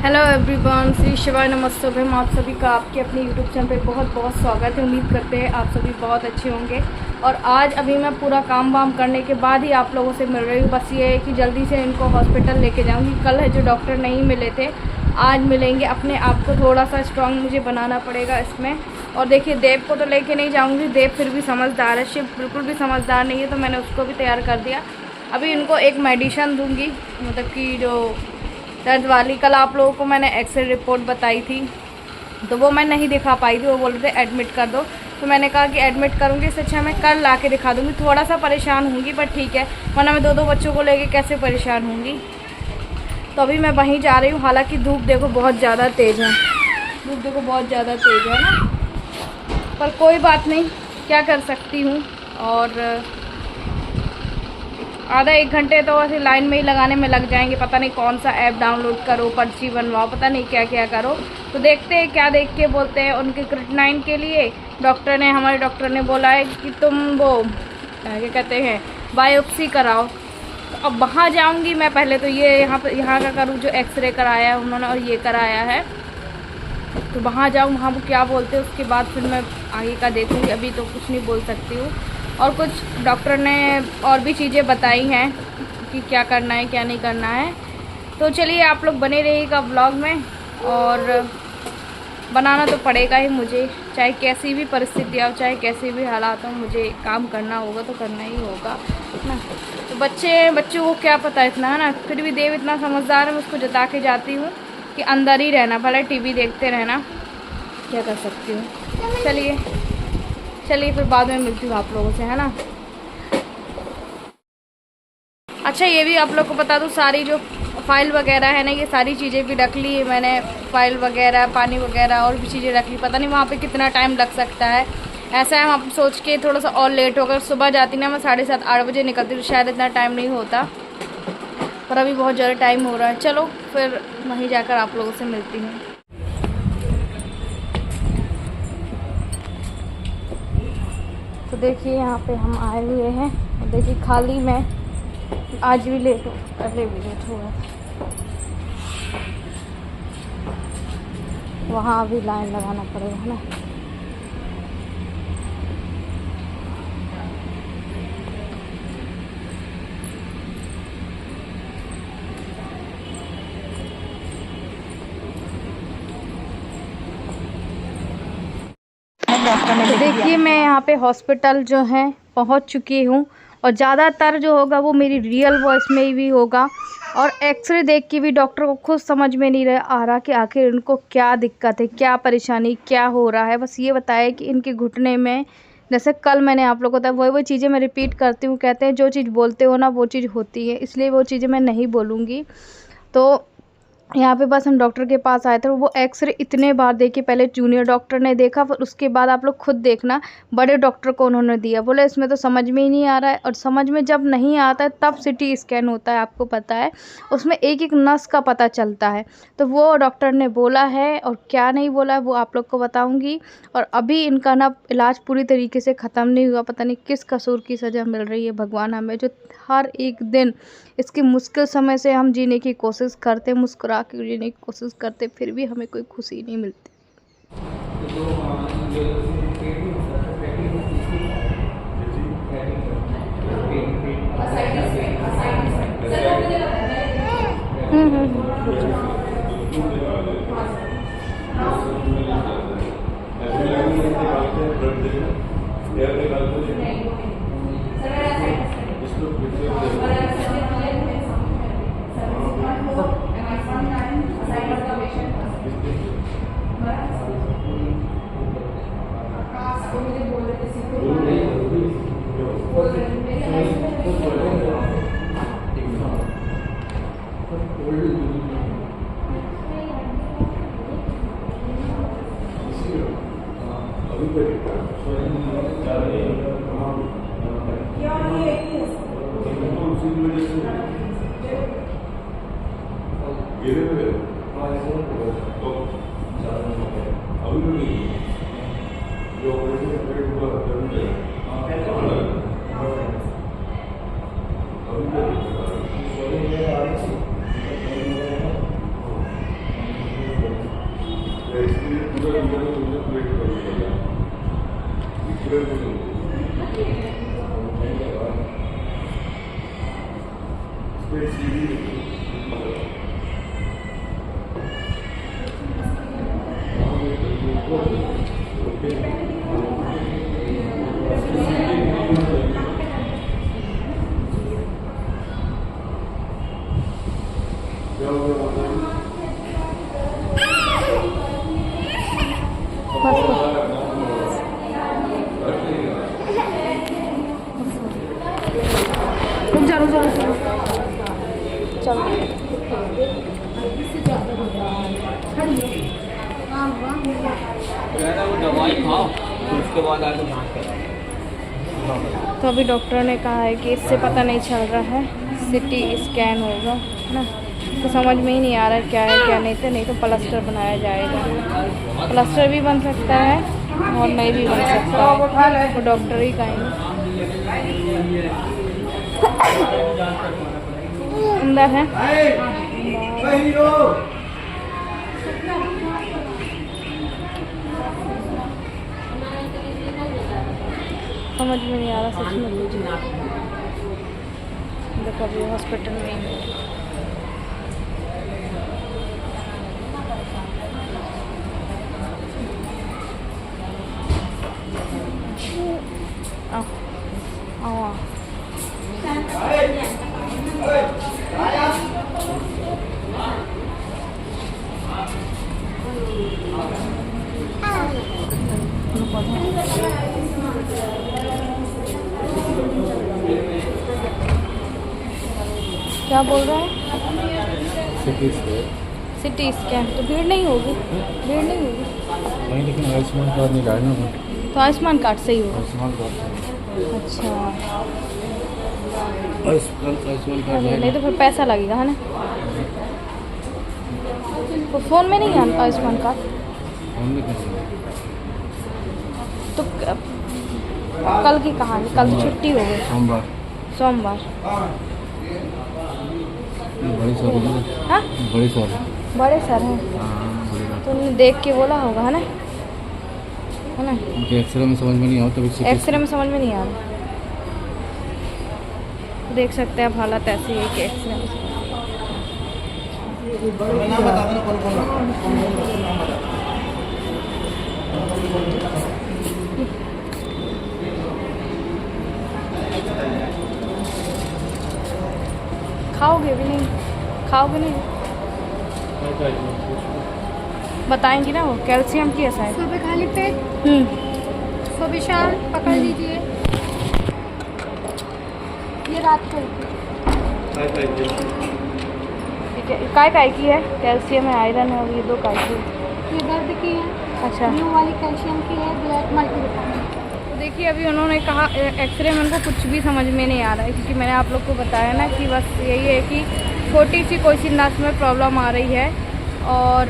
Hello everyone, Shri शिवाय नमस्ते में आप सभी का आपके अपने यूट्यूब चैनल पे बहुत बहुत स्वागत है। उम्मीद करते हैं आप सभी बहुत अच्छे होंगे। और आज अभी मैं पूरा काम वाम करने के बाद ही आप लोगों से मिल रही हूँ। बस ये है कि जल्दी से इनको हॉस्पिटल लेके जाऊँगी। कल है जो डॉक्टर नहीं मिले थे, आज मिलेंगे। अपने आप को थोड़ा सा स्ट्रॉन्ग मुझे बनाना पड़ेगा इसमें। और देखिए, देव को तो लेके नहीं जाऊँगी, देव फिर भी समझदार है, शिव बिल्कुल भी समझदार नहीं है, तो मैंने उसको भी तैयार कर दिया। अभी इनको एक मेडिसिन दूँगी, मतलब कि जो दर्द वाली। कल आप लोगों को मैंने एक्सरे रिपोर्ट बताई थी, तो वो मैं नहीं दिखा पाई थी। वो बोल रहे थे एडमिट कर दो, तो मैंने कहा कि एडमिट करूँगी, इससे अच्छा मैं कल ला के दिखा दूँगी। थोड़ा सा परेशान होंगी पर ठीक है, वरना मैं दो बच्चों को लेके कैसे परेशान होंगी। तो अभी मैं वहीं जा रही हूँ। हालांकि धूप देखो बहुत ज़्यादा तेज़ है, धूप देखो बहुत ज़्यादा तेज़ है ना, पर कोई बात नहीं, क्या कर सकती हूँ। और आधा एक घंटे तो ऐसे लाइन में ही लगाने में लग जाएंगे। पता नहीं कौन सा ऐप डाउनलोड करो, पर्ची बनवाओ, पता नहीं क्या क्या करो। तो देखते हैं क्या देख के बोलते हैं। उनके क्रिटेनाइन के लिए हमारे डॉक्टर ने बोला है कि तुम वो क्या कहते हैं, बायोप्सी कराओ। तो अब वहाँ जाऊँगी मैं। पहले तो ये यहाँ का करूँ जो एक्सरे कराया है उन्होंने और ये कराया है, तो वहाँ जाऊँ, वहाँ वो क्या बोलते हैं, उसके बाद फिर मैं आगे का देखूँगी। अभी तो कुछ नहीं बोल सकती हूँ। और कुछ डॉक्टर ने और भी चीज़ें बताई हैं कि क्या करना है क्या नहीं करना है। तो चलिए आप लोग बने रहिएगा ब्लॉग में। और बनाना तो पड़ेगा ही मुझे, चाहे कैसी भी परिस्थिति हो, चाहे कैसे भी हालात हो, मुझे काम करना होगा तो करना ही होगा ना। तो बच्चों को क्या पता इतना, है ना। फिर भी देव इतना समझदार है, मैं उसको जता के जाती हूँ कि अंदर ही रहना, भले टीवी देखते रहना, क्या कर सकती हूँ। चलिए फिर बाद में मिलती हूँ आप लोगों से, है ना। अच्छा, ये भी आप लोग को बता दूँ, सारी जो फाइल वगैरह है ना, ये सारी चीज़ें भी रख ली है मैंने। फाइल वगैरह, पानी वगैरह और भी चीज़ें रख ली। पता नहीं वहाँ पे कितना टाइम लग सकता है। ऐसा है, हम सोच के थोड़ा सा और लेट होकर सुबह जाती ना, मैं 7:30-8 बजे निकलती, तो शायद इतना टाइम नहीं होता, पर अभी बहुत ज़्यादा टाइम हो रहा है। चलो फिर वहीं जाकर आप लोगों से मिलती हूँ। तो देखिए यहाँ पे हम आए हुए हैं। देखिए खाली मैं आज भी लेट हो, पहले भी लेट हुआ, वहाँ भी लाइन लगाना पड़ेगा ना। तो देखिए मैं यहाँ पे हॉस्पिटल जो है पहुँच चुकी हूँ। और ज़्यादातर जो होगा वो मेरी रियल वॉइस में भी होगा। और एक्सरे देख के भी डॉक्टर को खुद समझ में नहीं आ रहा कि आखिर इनको क्या दिक्कत है, क्या परेशानी, क्या हो रहा है। बस ये बताया कि इनके घुटने में, जैसे कल मैंने आप लोगों को बताया, वही चीज़ें मैं रिपीट करती हूँ। कहते हैं जो चीज़ बोलते हो ना वो चीज़ होती है, इसलिए वो चीज़ें मैं नहीं बोलूँगी। तो यहाँ पे बस हम डॉक्टर के पास आए थे। वो एक्सरे इतने बार देखे, पहले जूनियर डॉक्टर ने देखा, फिर उसके बाद आप लोग खुद देखना बड़े डॉक्टर को उन्होंने दिया। बोले इसमें तो समझ में ही नहीं आ रहा है। और समझ में जब नहीं आता है तब सिटी स्कैन होता है, आपको पता है, उसमें एक एक नस का पता चलता है। तो वो डॉक्टर ने बोला है, और क्या नहीं बोला है वो आप लोग को बताऊँगी। और अभी इनका ना इलाज पूरी तरीके से ख़त्म नहीं हुआ। पता नहीं किस कसूर की सज़ा मिल रही है भगवान हमें, जो हर एक दिन इसकी मुश्किल समय से हम जीने की कोशिश करते, मुस्कुरा के जीने की कोशिश करते, फिर भी हमें कोई खुशी नहीं मिलती। दवाई खाओ उसके बाद आगे जांच करो। तो अभी डॉक्टर ने कहा है कि इससे पता नहीं चल रहा है, सिटी स्कैन होगा ना। तो समझ में ही नहीं आ रहा है क्या है क्या नहीं तो प्लास्टर बनाया जाएगा। प्लास्टर भी बन सकता है और नहीं भी बन सकता है, वो डॉक्टर ही कहेंगे। अंदर है समझ में नहीं आ रहा सच में मुझे। देखो अभी हॉस्पिटल में ही आओ क्या बोल रहा है? सिटी स्कैन तो भीड़ नहीं होगी, भीड़ नहीं होगी नहीं, लेकिन आयुष्मान कार्ड नहीं लाए ना। तो आयुष्मान कार्ड से ही होगा। आयुष्मान कार्ड अच्छा आयुष्मान कार्ड नहीं तो फिर पैसा लगेगा है ना। तो फ़ोन में नहीं है आयुष्मान कार्ड तो कल की कहानी, कल तो छुट्टी हो गई। सोमवार बड़े सर हाँ बड़े सर हैं तो उन्होंने देख के बोला होगा है ना उनके एक्सरे में समझ में नहीं आता, एक्सरे में समझ में नहीं आ रहा। देख सकते हैं आप हालत ऐसी है कि एक्सरे में खाओगे भी नहीं, खाओगे नहीं बताएंगी ना वो कैल्शियम की ऐसा है। सुबह खाली पेट, सुबह शाम पकड़ लीजिए। ये रात को ठीक है। काय की है? कैल्शियम है, आयरन है और ये दो काय की है। ये दर्द की है, अच्छा ब्लू वाली कैल्शियम की है, ब्लैक मल्टीविटामिन। देखिए अभी उन्होंने कहा एक्सरे में उनको कुछ भी समझ में नहीं आ रहा है, क्योंकि मैंने आप लोग को बताया ना कि बस यही है कि छोटी सी कोई सी नस में प्रॉब्लम आ रही है और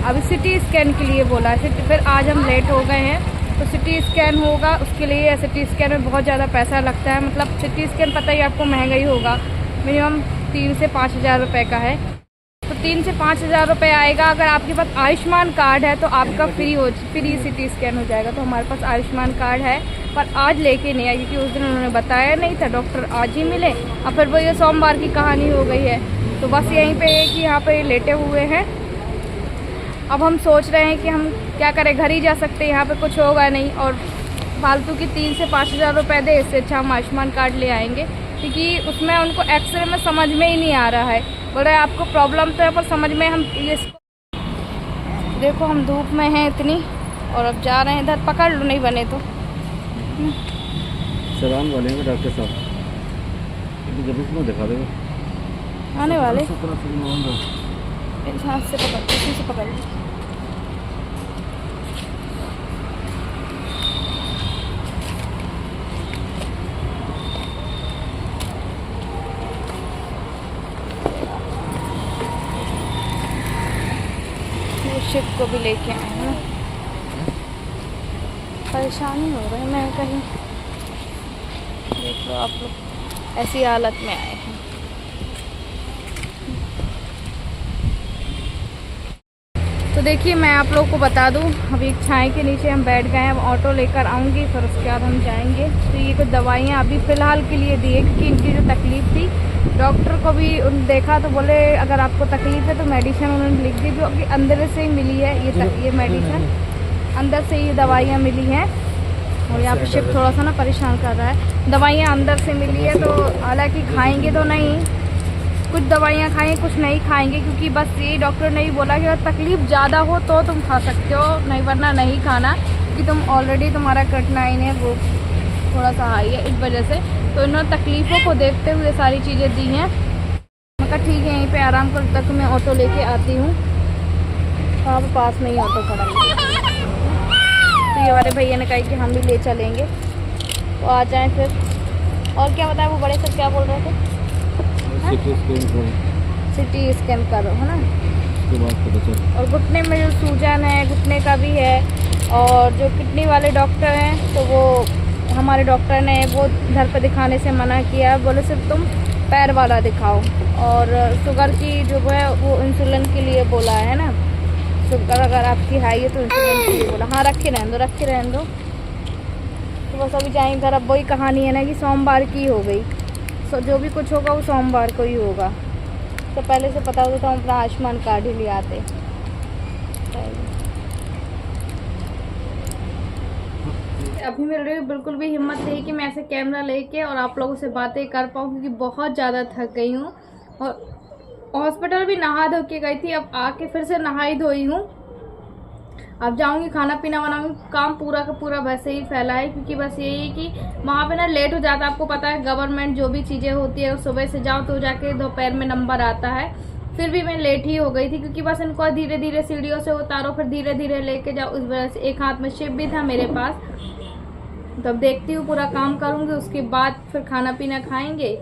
अभी सिटी स्कैन के लिए बोला है। फिर आज हम लेट हो गए हैं तो सिटी स्कैन होगा, उसके लिए सिटी स्कैन में बहुत ज़्यादा पैसा लगता है। मतलब सिटी स्कैन पता ही आपको महंगा ही होगा, मिनिमम 3 से 5 हज़ार रुपये का है। तो 3 से 5 हज़ार रुपये आएगा। अगर आपके पास आयुष्मान कार्ड है तो आपका फ्री सिटी स्कैन हो जाएगा। तो हमारे पास आयुष्मान कार्ड है पर आज लेके नहीं आए, क्योंकि उस दिन उन्होंने बताया नहीं था, डॉक्टर आज ही मिले और फिर वो ये सोमवार की कहानी हो गई है। तो बस यहीं पे है कि यहाँ पे लेटे हुए हैं। अब हम सोच रहे हैं कि हम क्या करें, घर ही जा सकते हैं, यहाँ पे कुछ होगा नहीं और फालतू की 3 से 5 हज़ार रुपये दे, इससे अच्छा हम आयुष्मान कार्ड ले आएंगे। क्योंकि उसमें उनको एक्सरे में समझ में ही नहीं आ रहा है, बोल रहे आपको प्रॉब्लम तो है पर समझ में हम ये देखो हम धूप में हैं इतनी और अब जा रहे हैं इधर, पकड़ लो नहीं बने तो सलाम वाले हैं डॉक्टर साहब, जब इसमें दिखा देगा आने वाले इस हाथ से पकड़, इसी से पकड़ लो। शिप को भी लेके आए हैं ना, परेशानी हो रही है। मैं कहीं देख लो आप लोग ऐसी हालत में आए हैं। तो तो देखिए मैं आप लोग को बता दूं, अभी एक छाए के नीचे हम बैठ गए हैं। अब ऑटो लेकर आऊँगी, फिर उसके बाद हम जाएंगे। तो ये कुछ दवाइयाँ अभी फ़िलहाल के लिए दी है, क्योंकि इनकी जो तकलीफ़ थी, डॉक्टर को भी देखा तो बोले अगर आपको तकलीफ़ है तो मेडिसिन उन्होंने लिख दी, जो कि अंदर से ही मिली है। ये मेडिसिन अंदर से ये दवाइयाँ मिली हैं। और यहाँ पे शिफ्ट थोड़ा सा ना परेशान कर रहा है। दवाइयाँ अंदर से मिली है, तो हालांकि खाएंगे तो नहीं, कुछ दवाइयाँ खाएंगे, कुछ नहीं खाएंगे, क्योंकि बस ये डॉक्टर ने ही बोला कि अगर तकलीफ़ ज़्यादा हो तो तुम खा सकते हो, नहीं वरना नहीं खाना, कि तुम ऑलरेडी तुम्हारा क्रिएटिनिन है वो थोड़ा सा हाई है, इस वजह से। तो इन्होंने तकलीफ़ों को देखते हुए सारी चीज़ें दी हैं। मैं कहा ठीक है, यहीं पे आराम कर, तक मैं ऑटो लेके आती हूँ। वहाँ पर पास में ही ऑटो खड़ा है। तो ये वाले भैया ने कहा कि हम भी ले चलेंगे, तो आ जाएँ फिर। और क्या बताया वो बड़े सर, क्या बोल रहे थे? सिटी स्कैन करो, है ना। उसके बाद पता चल। और घुटने में जो सूजन है, घुटने का भी है। और जो किडनी वाले डॉक्टर हैं, तो वो हमारे डॉक्टर ने वो घर पे दिखाने से मना किया, बोले सिर्फ तुम पैर वाला दिखाओ। और शुगर की जो है वो इंसुलिन के लिए बोला है ना, शुगर अगर आपकी हाई है तो इंसुलिन के लिए बोला। हाँ रखे रहने दो। तो बस अभी जाएंगे घर। अब वही कहानी है ना कि सोमवार की हो गई, तो जो भी कुछ होगा वो सोमवार को ही होगा। तो पहले से पता होता तो हम अपना आयुष्मान कार्ड ही ले आते। अभी मेरे बिल्कुल भी हिम्मत नहीं कि मैं ऐसे कैमरा लेके और आप लोगों से बातें कर पाऊँ, क्योंकि बहुत ज़्यादा थक गई हूँ। और हॉस्पिटल भी नहा धो के गई थी, अब आके फिर से नहाई धोई हूँ। अब जाऊंगी, खाना पीना बनाऊंगी। काम पूरा का पूरा वैसे ही फैला है, क्योंकि बस यही कि वहाँ पे ना लेट हो जाता है। आपको पता है गवर्नमेंट जो भी चीज़ें होती है, सुबह से जाओ तो जाके दोपहर में नंबर आता है। फिर भी मैं लेट ही हो गई थी, क्योंकि बस इनको धीरे धीरे सीढ़ियों से उतारो, फिर धीरे धीरे लेके जाओ। इस वजह से एक हाथ में शिप भी था मेरे पास। तो अब देखती हूँ, पूरा काम करूँगी, उसके बाद फिर खाना पीना खाएँगे।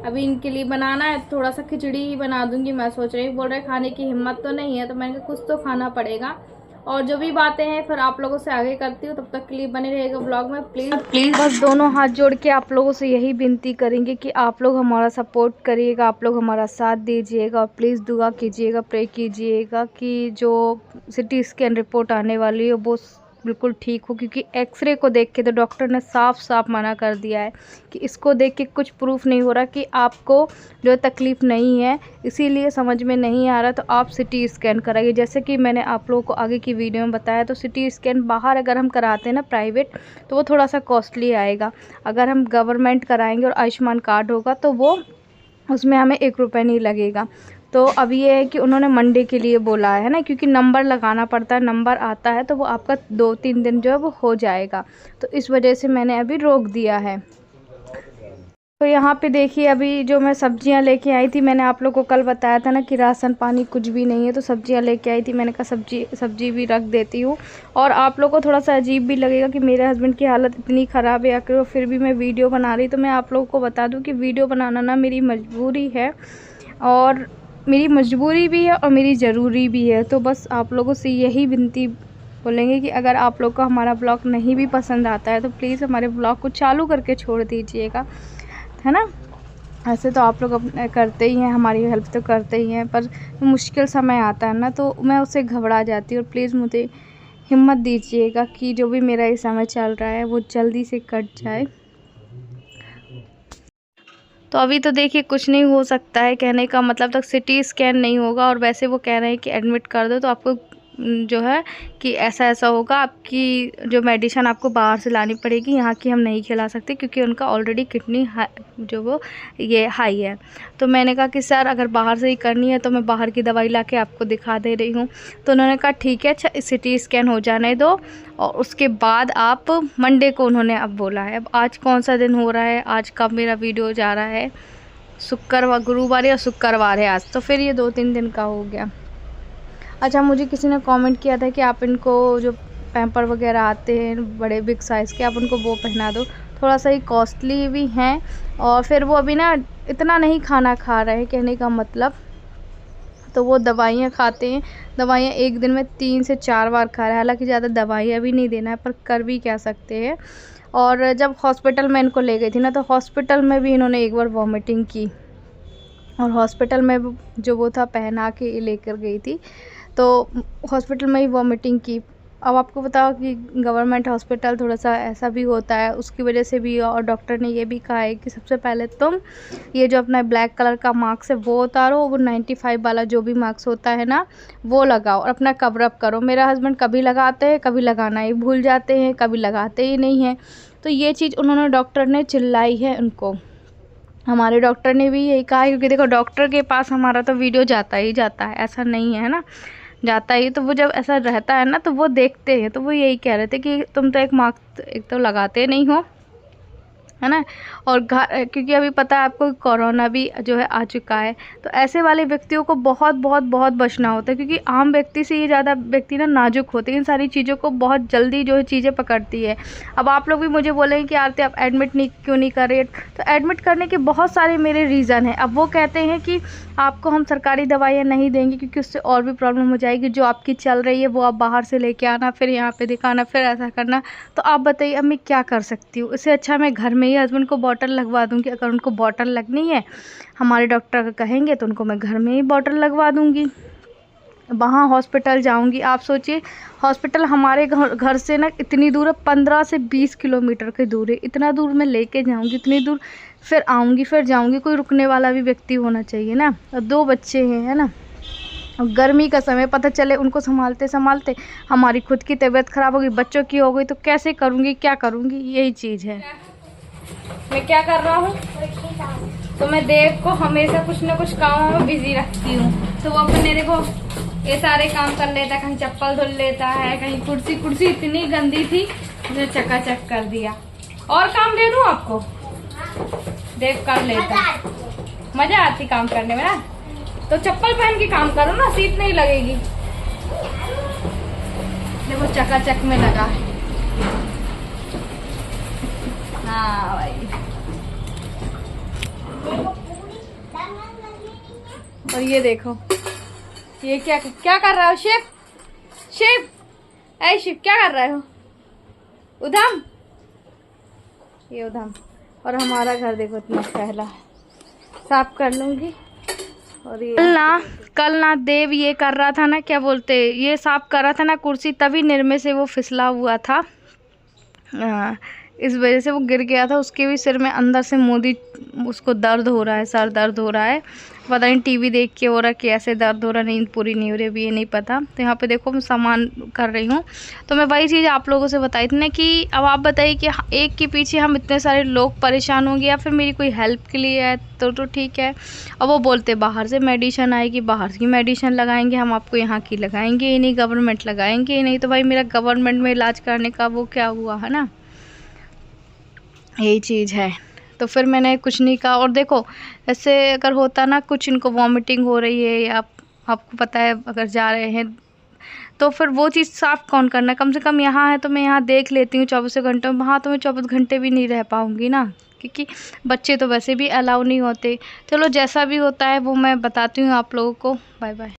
अभी इनके लिए बनाना है, थोड़ा सा खिचड़ी ही बना दूँगी। मैं सोच रही हूँ, बोल रहे खाने की हिम्मत तो नहीं है, तो मैंने कहा कुछ तो खाना पड़ेगा। और जो भी बातें हैं फिर आप लोगों से आगे करती हूँ। तब तक के लिए बने रहेगा ब्लॉग में। प्लीज़ बस दोनों हाथ जोड़ के आप लोगों से यही विनती करेंगे कि आप लोग हमारा सपोर्ट करिएगा, आप लोग हमारा साथ दीजिएगा, और प्लीज़ दुआ कीजिएगा, प्रे कीजिएगा कि जो सिटी स्कैन रिपोर्ट आने वाली है वो बिल्कुल ठीक हो। क्योंकि एक्सरे को देख के तो डॉक्टर ने साफ साफ मना कर दिया है कि इसको देख के कुछ प्रूफ नहीं हो रहा कि आपको जो तकलीफ़ नहीं है, इसीलिए समझ में नहीं आ रहा तो आप सिटी स्कैन कराइए। जैसे कि मैंने आप लोगों को आगे की वीडियो में बताया, तो सिटी स्कैन बाहर अगर हम कराते हैं ना प्राइवेट, तो वो थोड़ा सा कॉस्टली आएगा। अगर हम गवर्नमेंट कराएंगे और आयुष्मान कार्ड होगा तो वो उसमें हमें 1 रुपये नहीं लगेगा। तो अब ये है कि उन्होंने मंडे के लिए बोला है ना, क्योंकि नंबर लगाना पड़ता है, नंबर आता है तो वो आपका 2-3 दिन जो है वो हो जाएगा। तो इस वजह से मैंने अभी रोक दिया है। तो यहाँ पे देखिए, अभी जो मैं सब्जियाँ लेके आई थी, मैंने आप लोगों को कल बताया था ना कि राशन पानी कुछ भी नहीं है, तो सब्जियाँ लेके आई थी। मैंने कहा सब्जी भी रख देती हूँ। और आप लोगों को थोड़ा सा अजीब भी लगेगा कि मेरे हस्बैंड की हालत इतनी ख़राब है, आखिर फिर भी मैं वीडियो बना रही। तो मैं आप लोगों को बता दूँ कि वीडियो बनाना ना मेरी मजबूरी है, और मेरी मजबूरी भी है और मेरी ज़रूरी भी है। तो बस आप लोगों से यही विनती बोलेंगे कि अगर आप लोग को हमारा ब्लॉग नहीं भी पसंद आता है तो प्लीज़ हमारे ब्लॉग को चालू करके छोड़ दीजिएगा, है ना। ऐसे तो आप लोग करते ही हैं, हमारी हेल्प तो करते ही हैं, पर मुश्किल समय आता है ना तो मैं उससे घबरा जाती हूँ। और प्लीज़ मुझे हिम्मत दीजिएगा कि जो भी मेरा ये समय चल रहा है वो जल्दी से कट जाए। तो अभी तो देखिए कुछ नहीं हो सकता है, कहने का मतलब तक सिटी स्कैन नहीं होगा। और वैसे वो कह रहे हैं कि एडमिट कर दो, तो आपको जो है कि ऐसा होगा, आपकी जो मेडिसिन आपको बाहर से लानी पड़ेगी, यहाँ की हम नहीं खिला सकते क्योंकि उनका ऑलरेडी किडनी जो वो ये हाई है। तो मैंने कहा कि सर अगर बाहर से ही करनी है तो मैं बाहर की दवाई लाके आपको दिखा दे रही हूँ। तो उन्होंने कहा ठीक है, अच्छा सिटी स्कैन हो जाने दो और उसके बाद आप मंडे को उन्होंने अब बोला है। अब आज कौन सा दिन हो रहा है, आज कब मेरा वीडियो जा रहा है, शुक्रवार, गुरुवार या शुक्रवार है आज, तो फिर ये 2-3 दिन का हो गया। अच्छा, मुझे किसी ने कमेंट किया था कि आप इनको जो पैम्पर वगैरह आते हैं बड़े बिग साइज़ के, आप उनको वो पहना दो। थोड़ा सा ही कॉस्टली भी हैं, और फिर वो अभी ना इतना नहीं खाना खा रहे हैं, कहने का मतलब। तो वो दवाइयाँ खाते हैं, दवाइयाँ एक दिन में 3 से 4 बार खा रहे हैं। हालांकि ज़्यादा दवाइयाँ भी नहीं देना है, पर कर भी क्या सकते हैं। और जब हॉस्पिटल में इनको ले गई थी ना, तो हॉस्पिटल में भी इन्होंने एक बार वॉमिटिंग की। और हॉस्पिटल में जो वो था पहना के लेकर गई थी, तो हॉस्पिटल में ही वॉमिटिंग की। अब आपको बताओ कि गवर्नमेंट हॉस्पिटल थोड़ा सा ऐसा भी होता है, उसकी वजह से भी। और डॉक्टर ने ये भी कहा है कि सबसे पहले तुम ये जो अपना ब्लैक कलर का मास्क है वो उतारो, वो 95 वाला जो भी मास्क होता है ना वो लगाओ और अपना कवर अप करो। मेरा हस्बैंड कभी लगाते हैं, कभी लगाना ही भूल जाते हैं, कभी लगाते ही नहीं हैं। तो ये चीज़ उन्होंने डॉक्टर ने चिल्लाई है उनको, हमारे डॉक्टर ने भी यही कहा, क्योंकि देखो डॉक्टर के पास हमारा तो वीडियो जाता ही जाता है, ऐसा नहीं है ना, जाता ही। तो वो जब ऐसा रहता है ना तो वो देखते हैं, तो वो यही कह रहे थे कि तुम तो एक मास्क एक तो लगाते नहीं हो, है ना। और क्योंकि अभी पता है आपको कोरोना भी जो है आ चुका है, तो ऐसे वाले व्यक्तियों को बहुत बहुत बहुत बचना होता है, क्योंकि आम व्यक्ति से ये ज़्यादा व्यक्ति ना नाजुक होते हैं, इन सारी चीज़ों को बहुत जल्दी जो है चीज़ें पकड़ती है। अब आप लोग भी मुझे बोलेंगे कि आरती आप एडमिट क्यों नहीं कर रहे, तो एडमिट करने के बहुत सारे मेरे रीज़न हैं। अब वो कहते हैं कि आपको हम सरकारी दवाइयाँ नहीं देंगे क्योंकि उससे और भी प्रॉब्लम हो जाएगी, जो आपकी चल रही है वो आप बाहर से लेके आना, फिर यहाँ पे दिखाना, फिर ऐसा करना। तो आप बताइए अब मैं क्या कर सकती हूँ, इससे अच्छा मैं घर में ही हस्बैंड को बॉटल लगवा दूँगी। अगर उनको बॉटल लगनी है हमारे डॉक्टर का कहेंगे तो उनको मैं घर में ही बॉटल लगवा दूँगी, वहाँ हॉस्पिटल जाऊँगी। आप सोचिए हॉस्पिटल हमारे घर से ना इतनी दूर है, 15 से 20 किलोमीटर की दूर है। इतना दूर मैं लेके जाऊँगी, इतनी दूर फिर आऊँगी फिर जाऊँगी, कोई रुकने वाला भी व्यक्ति होना चाहिए ना। और 2 बच्चे हैं, है ना, और गर्मी का समय, पता चले उनको संभालते संभालते हमारी खुद की तबीयत ख़राब होगी, बच्चों की हो गई, तो कैसे करूँगी, क्या करूँगी, यही चीज़ है। मैं क्या कर रहा हूँ, तो मैं देव को हमेशा कुछ ना कुछ कामों में बिजी रखती हूँ, तो वो अपने देखो ये सारे काम कर लेता है, कहीं चप्पल धुल लेता है, कहीं कुर्सी इतनी गंदी थी उसने चकाचक कर दिया। और काम दे दूँ आपको, देव कर लेता, मजा आती काम करने में ना। तो चप्पल पहन के काम करो ना, सीट नहीं लगेगी। देखो चकाचक में लगा है। हाँ भाई, और ये देखो ये क्या कर रहा हो शिव, ऐ शिव क्या कर रहे हो, उधम, ये उधम। और हमारा घर देखो इतना फैला है, साफ कर लूंगी। और ये कल ना देव ये कर रहा था ना, क्या बोलते, ये साफ कर रहा था ना कुर्सी, तभी निर्मे से वो फिसला हुआ था, इस वजह से वो गिर गया था। उसके भी सिर में अंदर से मोदी, उसको दर्द हो रहा है, सर दर्द हो रहा है, पता नहीं टीवी देख के हो रहा है कि ऐसे दर्द हो रहा, नींद पूरी नहीं हो रही, अभी ये नहीं पता। तो यहाँ पे देखो मैं सामान कर रही हूँ, तो मैं वही चीज़ आप लोगों से बताई थी ना कि अब आप बताइए कि एक के पीछे हम इतने सारे लोग परेशान होंगे, या फिर मेरी कोई हेल्प के लिए है तो ठीक है। अब वो बोलते बाहर से मेडिसिन आएगी, बाहर की मेडिसिन लगाएंगे, हम आपको यहाँ की लगाएंगे ही नहीं, गवर्नमेंट लगाएंगे ही नहीं। तो भाई मेरा गवर्नमेंट में इलाज करने का वो क्या हुआ, है ना, यही चीज़ है। तो फिर मैंने कुछ नहीं कहा। और देखो ऐसे अगर होता ना कुछ, इनको वॉमिटिंग हो रही है या आपको पता है अगर जा रहे हैं, तो फिर वो चीज़ साफ़ कौन करना। कम से कम यहाँ है तो मैं यहाँ देख लेती हूँ 24 घंटे में, वहाँ तो मैं 24 घंटे भी नहीं रह पाऊँगी ना, क्योंकि बच्चे तो वैसे भी अलाउ नहीं होते। चलो जैसा भी होता है वो मैं बताती हूँ आप लोगों को। Bye bye.